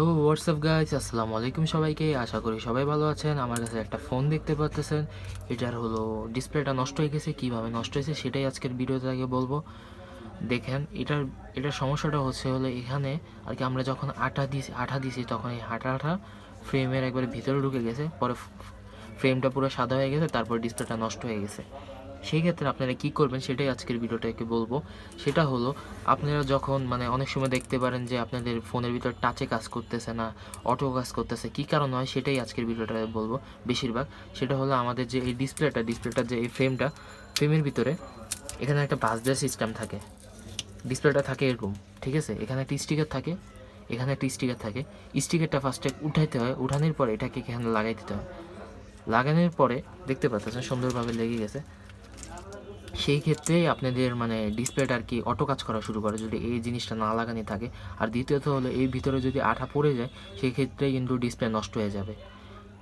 তো WhatsApp guys, আসসালামু আলাইকুম সবাইকে। আশা করি সবাই ভালো আছেন। আমার কাছে একটা ফোন দেখতে পাচ্তেছেন, এটার হলো ডিসপ্লেটা নষ্ট হয়ে গেছে। কীভাবে নষ্ট হয়েছে সেটাই আজকের ভিডিওতে আগে বলবো। দেখেন, এটার সমস্যাটা হলো এখানে আর কি, আমরা যখন আঠা দিছি তখন এই আঠা ফ্রেমের একবারে ভিতরে ঢুকে গেছে। পরে ফ্রেমটা পুরো সাদা হয়ে গেছে, তারপর ডিসপ্লেটা নষ্ট হয়ে গেছে। সেই ক্ষেত্রে আপনারা কী করবেন সেটাই আজকের ভিডিওটাকে বলবো। সেটা হলো, আপনারা যখন অনেক সময় দেখতে পারেন যে আপনাদের ফোনের ভিতর টাচে কাজ করতেছে না, অটো কাজ করতেছে, কী কারণ হয় সেটাই আজকের ভিডিওটা বলবো। বেশিরভাগ সেটা হলো আমাদের যে এই ডিসপ্লেটার যে এই ফ্রেমের ভিতরে এখানে একটা বাস দেওয়ার সিস্টেম থাকে। ডিসপ্লেটা থাকে এরকম, ঠিক আছে? এখানে একটা স্টিকার থাকে, এখানে একটা স্টিকার থাকে। স্টিকারটা ফার্স্টে উঠাইতে হয়, উঠানোর পরে এটাকে এখানে লাগাই দিতে হয়। লাগানোর পরে দেখতে পাচ্ছেন সুন্দরভাবে লেগে গেছে। সেই ক্ষেত্রেই আপনাদের ডিসপ্লেটা আর কি অটো কাজ করা শুরু করে যদি এই জিনিসটা না লাগানো থাকে। আর দ্বিতীয়ত হলো, এই ভিতরে যদি আঠা পড়ে যায় সেই ক্ষেত্রে কিন্তু ডিসপ্লে নষ্ট হয়ে যাবে।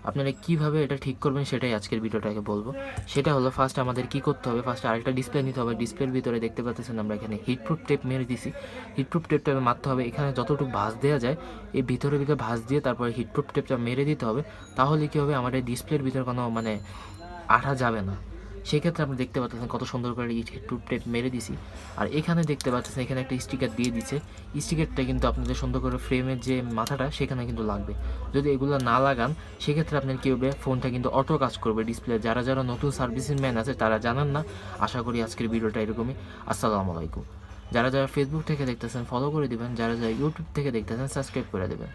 আপনারা কীভাবে এটা ঠিক করবেন সেটাই আজকের ভিডিওটাকে বলবো। সেটা হলো, ফার্স্ট আমাদের কী করতে হবে, ফার্স্ট আরেকটা ডিসপ্লে নিতে হবে। ডিসপ্লের ভিতরে দেখতে পাচ্ছেন আমরা এখানে হিটপ্রুফ টেপ মেরে দিছি। হিটপ্রুফ টেপটা মারতে হবে এখানে যতটুকু ভাঁজ দেওয়া যায়, এই ভিতরে ভাঁজ দিয়ে তারপরে হিটপ্রুফ টেপটা মেরে দিতে হবে। তাহলে কী হবে, আমাদের ডিসপ্লের ভিতরে কোনো আঠা যাবে না। সেক্ষেত্রে আপনি দেখতে পাচ্ছেন কত সুন্দর করে হিটপ্রুফ টেপ মেরে দিছি। আর এখানে দেখতে পাচ্ছেন এখানে একটা স্টিকার দিয়ে দিচ্ছে। স্টিকারটা কিন্তু আপনাদের সুন্দর করে ফ্রেমের যে মাথাটা সেখানে কিন্তু লাগবে। যদি এগুলো না লাগান সেক্ষেত্রে আপনার কী হবে, ফোনটা কিন্তু অটো কাজ করবে ডিসপ্লে। যারা নতুন সার্ভিসিং ম্যান আছে তারা জানান না। আশা করি আজকের ভিডিওটা এরকমই। আসসালামু আলাইকুম। যারা ফেসবুক থেকে দেখতেছেন ফলো করে দেবেন, যারা ইউটিউব থেকে দেখতেছেন সাবস্ক্রাইব করে দেবেন।